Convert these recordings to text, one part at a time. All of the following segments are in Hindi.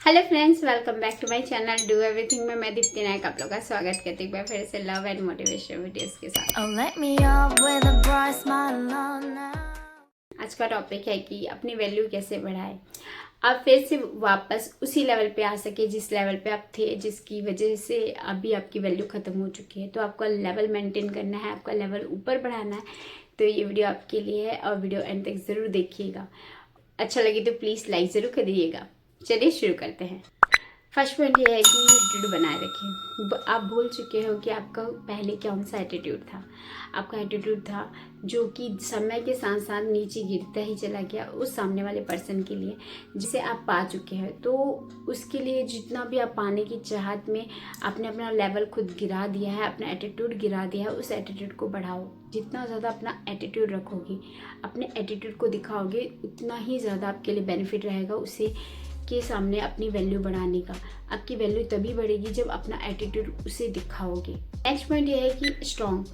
Hello friends, welcome back to my channel do everything में मैं दीप्ति नायक आप लोगों का स्वागत करती हूँ फिर से लव एंड मोटिवेशन वीडियोस के साथ। आज का टॉपिक है कि अपनी वैल्यू कैसे बढ़ाएं, आप फिर से वापस उसी लेवल पे आ सके जिस लेवल पे आप थे, जिसकी वजह से अभी आपकी वैल्यू ख़त्म हो चुकी है। तो आपका लेवल मेंटेन करना है, आपका लेवल ऊपर बढ़ाना है। तो ये वीडियो आपके लिए है और वीडियो एंड तक ज़रूर देखिएगा। अच्छा लगे तो प्लीज़ लाइक ज़रूर करिएगा। चलिए शुरू करते हैं। फर्स्ट पॉइंट ये है कि एटीट्यूड बनाए रखें। आप भूल चुके हो कि आपका पहले कौन सा एटीट्यूड था। आपका एटीट्यूड था जो कि समय के साथ साथ नीचे गिरता ही चला गया उस सामने वाले पर्सन के लिए जिसे आप पा चुके हैं। तो उसके लिए जितना भी आप पाने की चाहत में आपने अपना लेवल खुद गिरा दिया है, अपना एटीट्यूड गिरा दिया है, उस एटीट्यूड को बढ़ाओ। जितना ज़्यादा अपना एटीट्यूड रखोगे, अपने एटीट्यूड को दिखाओगे, उतना ही ज़्यादा आपके लिए बेनिफिट रहेगा उसे के सामने अपनी वैल्यू बढ़ाने का। आपकी वैल्यू तभी बढ़ेगी जब अपना एटीट्यूड उसे दिखाओगे। नेक्स्ट पॉइंट ये है कि स्ट्रॉन्ग।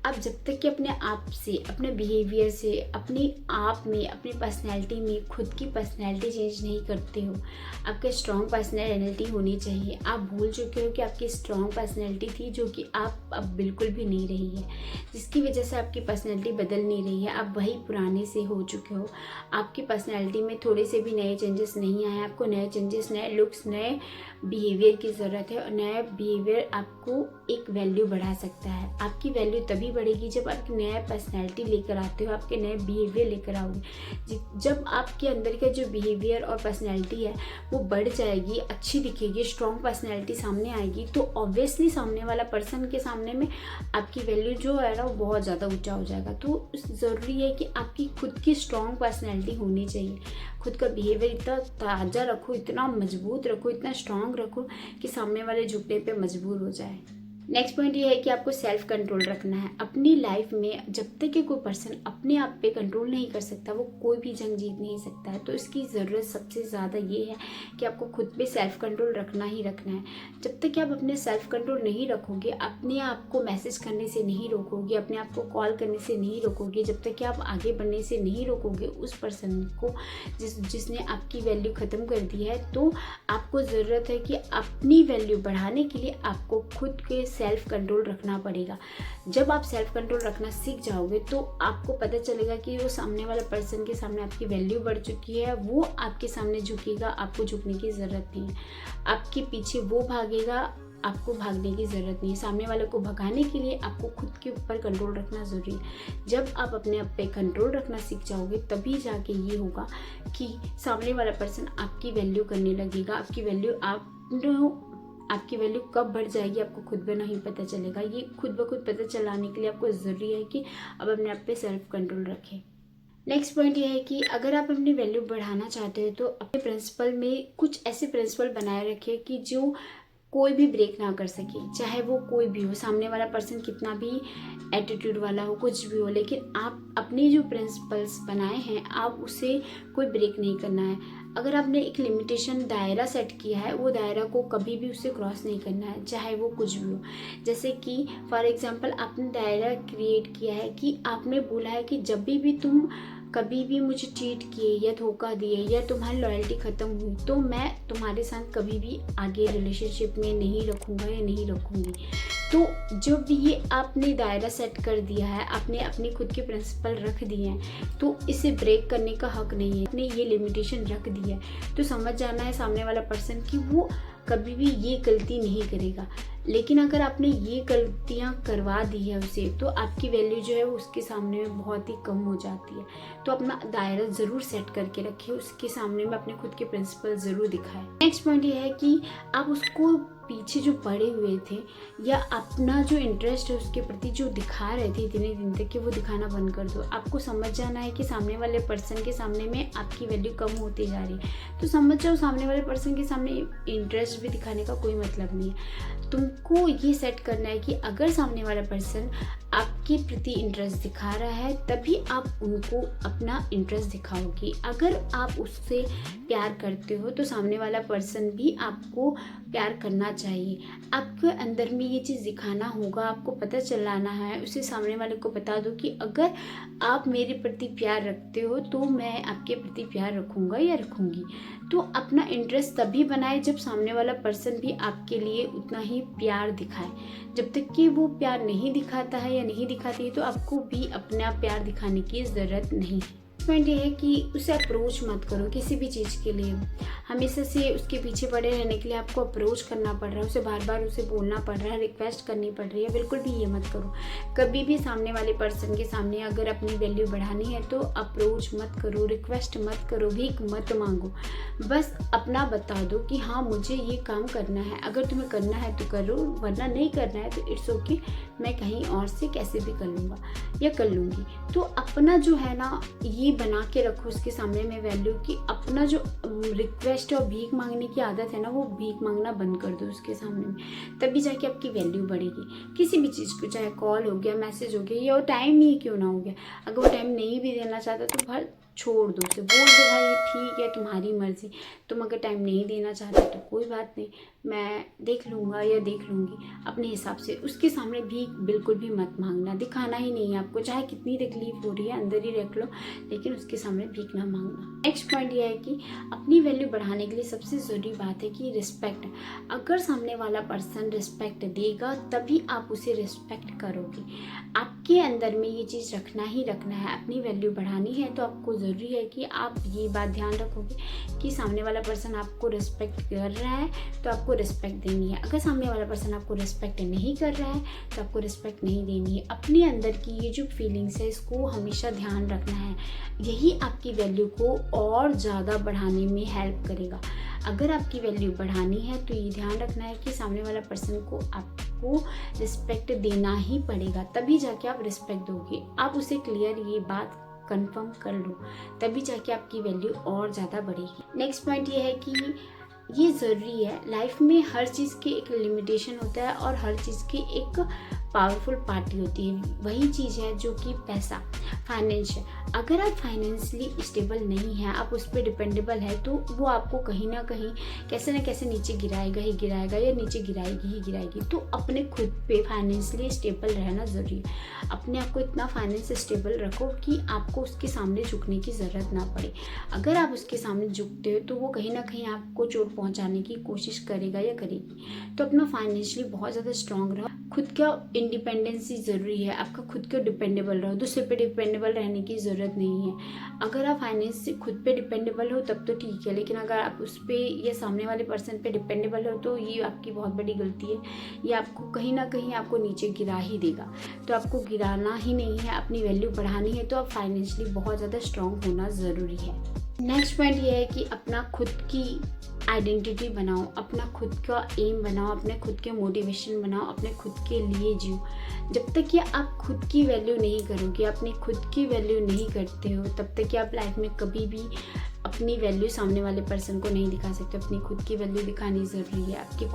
आप जब तक कि अपने आप से, अपने बिहेवियर से, अपने आप में, अपनी पर्सनैलिटी में खुद की पर्सनैलिटी चेंज नहीं करते हो, आपके स्ट्रॉन्ग पर्सनैलिटी होनी चाहिए। आप भूल चुके हो कि आपकी स्ट्रॉन्ग पर्सनैलिटी थी जो कि आप अब बिल्कुल भी नहीं रही है, जिसकी वजह से आपकी पर्सनैलिटी बदल नहीं रही है। आप वही पुराने से हो चुके हो। आपकी पर्सनैलिटी में थोड़े से भी नए चेंजेस नहीं आए। आपको नए चेंजेस, नए लुक्स, नए बिहेवियर की ज़रूरत है और नया बिहेवियर आपको एक वैल्यू बढ़ा सकता है। आपकी वैल्यू तभी बढ़ेगी जब आप नया पर्सनैलिटी लेकर आते हो, आपके नए बिहेवियर लेकर आओगे। जब आपके अंदर का जो बिहेवियर और पर्सनैलिटी है वो बढ़ जाएगी, अच्छी दिखेगी, स्ट्रॉन्ग पर्सनैलिटी सामने आएगी, तो ऑब्वियसली सामने वाला पर्सन के सामने में आपकी वैल्यू जो है ना वो बहुत ज़्यादा ऊंचा हो जाएगा। तो ज़रूरी है कि आपकी खुद की स्ट्रॉन्ग पर्सनैलिटी होनी चाहिए। खुद का बिहेवियर इतना ताज़ा रखो, इतना मजबूत रखो, इतना स्ट्रॉन्ग रखो कि सामने वाले झुकने पे मजबूर हो जाए। नेक्स्ट पॉइंट ये है कि आपको सेल्फ कंट्रोल रखना है अपनी लाइफ में। जब तक कि कोई पर्सन अपने आप पे कंट्रोल नहीं कर सकता, वो कोई भी जंग जीत नहीं सकता है। तो इसकी ज़रूरत सबसे ज़्यादा ये है कि आपको खुद पे सेल्फ कंट्रोल रखना ही रखना है। जब तक कि आप अपने सेल्फ कंट्रोल नहीं रखोगे, अपने आप को मैसेज करने से नहीं रोकोगे, अपने आप को कॉल करने से नहीं रोकोगे, जब तक कि आप आगे बढ़ने से नहीं रोकोगे उस पर्सन को जिसने आपकी वैल्यू ख़त्म कर दी है, तो आपको ज़रूरत है कि अपनी वैल्यू बढ़ाने के लिए आपको खुद के सेल्फ कंट्रोल रखना पड़ेगा। जब आप सेल्फ कंट्रोल रखना सीख जाओगे तो आपको पता चलेगा कि वो सामने वाला पर्सन के सामने आपकी वैल्यू बढ़ चुकी है, वो आपके सामने झुकेगा, आपको झुकने की ज़रूरत नहीं है। आपके पीछे वो भागेगा, आपको भागने की ज़रूरत नहीं है। सामने वाले को भगाने के लिए आपको खुद के ऊपर कंट्रोल रखना ज़रूरी है। जब आप अपने आप पे कंट्रोल रखना सीख जाओगे तभी जाके ये होगा कि सामने वाला पर्सन आपकी वैल्यू करने लगेगा। आपकी वैल्यू कब बढ़ जाएगी आपको खुद भी नहीं पता चलेगा। ये खुद ब खुद पता चलाने के लिए आपको ज़रूरी है कि आप अपने आप पे सेल्फ कंट्रोल रखें। नेक्स्ट पॉइंट ये है कि अगर आप अपनी वैल्यू बढ़ाना चाहते हो तो अपने प्रिंसिपल में कुछ ऐसे प्रिंसिपल बनाए रखें कि जो कोई भी ब्रेक ना कर सके, चाहे वो कोई भी हो, सामने वाला पर्सन कितना भी एटीट्यूड वाला हो, कुछ भी हो, लेकिन आप अपने जो प्रिंसिपल्स बनाए हैं आप उसे कोई ब्रेक नहीं करना है। अगर आपने एक लिमिटेशन दायरा सेट किया है, वो दायरा को कभी भी उसे क्रॉस नहीं करना है, चाहे वो कुछ भी हो। जैसे कि फॉर एग्जांपल आपने दायरा क्रिएट किया है कि आपने बोला है कि जब भी तुम कभी भी मुझे चीट किए या धोखा दिए या तुम्हारी लॉयल्टी ख़त्म हुई तो मैं तुम्हारे साथ कभी भी आगे रिलेशनशिप में नहीं रखूँगा या नहीं रखूँगी। तो जब ये आपने दायरा सेट कर दिया है, आपने अपने खुद के प्रिंसिपल रख दिए हैं, तो इसे ब्रेक करने का हक नहीं है। आपने ये लिमिटेशन रख दी है तो समझ जाना है सामने वाला पर्सन कि वो कभी भी ये गलती नहीं करेगा। लेकिन अगर आपने ये गलतियां करवा दी है उसे तो आपकी वैल्यू जो है वो उसके सामने में बहुत ही कम हो जाती है। तो अपना दायरा ज़रूर सेट करके रखें, उसके सामने में अपने खुद के प्रिंसिपल ज़रूर दिखाएं। नेक्स्ट पॉइंट ये है कि आप उसको पीछे जो पड़े हुए थे या अपना जो इंटरेस्ट है उसके प्रति जो दिखा रहे थे इतने दिन तक कि वो दिखाना बंद कर दो। आपको समझ जाना है कि सामने वाले पर्सन के सामने में आपकी वैल्यू कम होती जा रही है, तो समझ जाओ सामने वाले पर्सन के सामने इंटरेस्ट भी दिखाने का कोई मतलब नहीं है। तुमको ये सेट करना है कि अगर सामने वाला पर्सन आप आपके प्रति इंटरेस्ट दिखा रहा है तभी आप उनको अपना इंटरेस्ट दिखाओगे। अगर आप उससे प्यार करते हो तो सामने वाला पर्सन भी आपको प्यार करना चाहिए। आपके अंदर में ये चीज़ दिखाना होगा, आपको पता चलाना है, उसे सामने वाले को बता दो कि अगर आप मेरे प्रति प्यार रखते हो तो मैं आपके प्रति प्यार रखूँगा या रखूँगी। तो अपना इंटरेस्ट तभी बनाए जब सामने वाला पर्सन भी आपके लिए उतना ही प्यार दिखाए। जब तक कि वो प्यार नहीं दिखाता है या नहीं दिखाती है तो आपको भी अपना प्यार दिखाने की ज़रूरत नहीं है। पॉइंट ये है कि उसे अप्रोच मत करो किसी भी चीज़ के लिए। हमेशा से उसके पीछे पड़े रहने के लिए आपको अप्रोच करना पड़ रहा है, उसे बार बार उसे बोलना पड़ रहा है, रिक्वेस्ट करनी पड़ रही है, बिल्कुल भी ये मत करो। कभी भी सामने वाले पर्सन के सामने अगर अपनी वैल्यू बढ़ानी है तो अप्रोच मत करो, रिक्वेस्ट मत करो, भीख मत मांगो। बस अपना बता दो कि हाँ मुझे ये काम करना है, अगर तुम्हें करना है तो करो, वरना नहीं करना है तो इट्स ओके, मैं कहीं और से कैसे भी कर लूँगा या कर लूँगी। तो अपना जो है ना ये बना के रखो उसके सामने में वैल्यू की। अपना जो रिक्वेस्ट और भीख मांगने की आदत है ना वो भीख मांगना बंद कर दो उसके सामने में, तभी जाके आपकी वैल्यू बढ़ेगी। किसी भी चीज़ को, चाहे कॉल हो गया, मैसेज हो गया या वो टाइम ही क्यों ना हो गया, अगर वो टाइम नहीं भी देना चाहता तो भाई छोड़ दो, उसे बोल दो भाई ठीक है तुम्हारी मर्जी, तुम अगर टाइम नहीं देना चाहते तो कोई बात नहीं, मैं देख लूँगा या देख लूँगी अपने हिसाब से। उसके सामने भीख बिल्कुल भी मत मांगना, दिखाना ही नहीं है आपको, चाहे कितनी तकलीफ हो रही है अंदर ही रख लो, लेकिन उसके सामने भीख ना मांगना। नेक्स्ट पॉइंट ये है कि अपनी वैल्यू बढ़ाने के लिए सबसे ज़रूरी बात है कि रिस्पेक्ट। अगर सामने वाला पर्सन रिस्पेक्ट देगा तभी आप उसे रिस्पेक्ट करोगे। आपके अंदर में ये चीज़ रखना ही रखना है। अपनी वैल्यू बढ़ानी है तो आपको ज़रूरी है कि आप ये बात ध्यान रखोगे कि सामने वाला पर्सन आपको रिस्पेक्ट कर रहा है तो आपको रिस्पेक्ट देनी है। अगर सामने वाला पर्सन आपको रिस्पेक्ट नहीं कर रहा है तो आपको रिस्पेक्ट नहीं देनी है। अपने अंदर की ये जो फीलिंग्स है इसको हमेशा ध्यान रखना है, यही आपकी वैल्यू को और ज़्यादा बढ़ाने में हेल्प करेगा। अगर आपकी वैल्यू बढ़ानी है तो ये ध्यान रखना है कि सामने वाला पर्सन को आपको रिस्पेक्ट देना ही पड़ेगा, तभी जाके आप रिस्पेक्ट दोगे। आप उसे क्लियर ये बात कंफर्म कर लो, तभी जाके आपकी वैल्यू और ज़्यादा बढ़ेगी। नेक्स्ट पॉइंट ये है कि ये ज़रूरी है, लाइफ में हर चीज़ की एक लिमिटेशन होता है और हर चीज़ की एक पावरफुल पार्टी होती है। वही चीज़ है जो कि पैसा, फाइनेंस। अगर आप फाइनेंशियली स्टेबल नहीं है, आप उस पर डिपेंडेबल है तो वो आपको कहीं ना कहीं कैसे ना कैसे नीचे गिराएगा ही गिराएगा या नीचे गिराएगी ही गिराएगी। तो अपने खुद पे फाइनेंशियली स्टेबल रहना ज़रूरी है। अपने आप को इतना फाइनेंस स्टेबल रखो कि आपको उसके सामने झुकने की ज़रूरत ना पड़े। अगर आप उसके सामने झुकते हो तो वो कहीं ना कहीं आपको चोट पहुँचाने की कोशिश करेगा या करेगी। तो अपना फाइनेंशियली बहुत ज़्यादा स्ट्रांग रहो। खुद का इंडिपेंडेंसी ज़रूरी है, आपका खुद के डिपेंडेबल रहो, दूसरे पे डिपेंडेबल रहने की ज़रूरत नहीं है। अगर आप फाइनेंस से खुद पे डिपेंडेबल हो तब तो ठीक है, लेकिन अगर आप उस पर या सामने वाले पर्सन पे डिपेंडेबल हो तो ये आपकी बहुत बड़ी गलती है। ये आपको कहीं ना कहीं आपको नीचे गिरा ही देगा। तो आपको गिराना ही नहीं है, अपनी वैल्यू बढ़ानी है तो आप फाइनेंशियली बहुत ज़्यादा स्ट्रांग होना ज़रूरी है। नेक्स्ट पॉइंट ये है कि अपना खुद की आइडेंटिटी बनाओ, अपना खुद का एम बनाओ, अपने खुद के मोटिवेशन बनाओ, अपने खुद के लिए जियो। जब तक कि आप खुद की वैल्यू नहीं करोगे, अपनी खुद की वैल्यू नहीं करते हो, तब तक कि आप लाइफ में कभी भी अपनी वैल्यू सामने वाले पर्सन को नहीं दिखा सकते। अपनी खुद की वैल्यू दिखानी ज़रूरी है, आपकी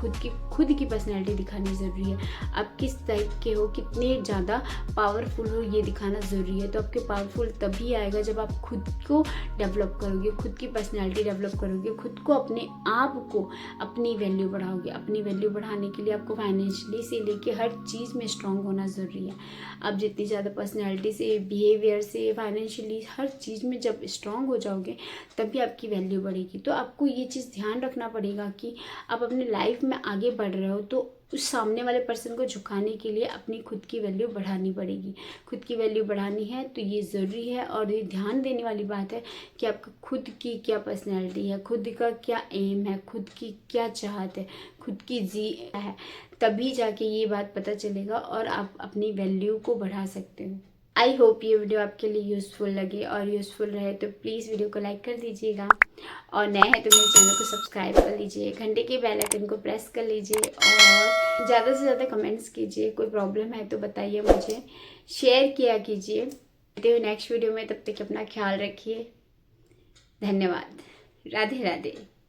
खुद की पर्सनैलिटी दिखानी ज़रूरी है। आप किस टाइप के हो, कितने ज़्यादा पावरफुल हो, ये दिखाना ज़रूरी है। तो आपके पावरफुल तभी आएगा जब आप खुद को डेवलप करोगे, खुद की पर्सनैलिटी डेवलप करोगे, खुद को अपने आप को अपनी वैल्यू बढ़ाओगे। अपनी वैल्यू बढ़ाने के लिए आपको फाइनेंशियली से लेके हर चीज़ में स्ट्रांग होना ज़रूरी है। आप जितनी ज़्यादा पर्सनैलिटी से, बिहेवियर से, फाइनेंशियली हर चीज़ में जब स्ट्रांग हो जाओगे तभी आपकी वैल्यू बढ़ेगी। तो आपको ये चीज़ ध्यान रखना पड़ेगा कि आप अपने लाइफ में आगे बढ़ रहे हो तो उस सामने वाले पर्सन को झुकाने के लिए अपनी खुद की वैल्यू बढ़ानी पड़ेगी। खुद की वैल्यू बढ़ानी है तो ये ज़रूरी है और ये ध्यान देने वाली बात है कि आपका खुद की क्या पर्सनैलिटी है, खुद का क्या एम है, खुद की क्या चाहत है, खुद की जी है, तभी जाके ये बात पता चलेगा और आप अपनी वैल्यू को बढ़ा सकते हो। आई होप ये वीडियो आपके लिए यूज़फुल लगे और यूज़फुल रहे तो प्लीज़ वीडियो को लाइक कर दीजिएगा और नए हैं तो मेरे चैनल को सब्सक्राइब कर लीजिए, घंटे के बेल आइकन को प्रेस कर लीजिए और ज़्यादा से ज़्यादा कमेंट्स कीजिए। कोई प्रॉब्लम है तो बताइए मुझे, शेयर किया कीजिए। मिलते हैं नेक्स्ट वीडियो में, तब तक अपना ख्याल रखिए। धन्यवाद। राधे राधे।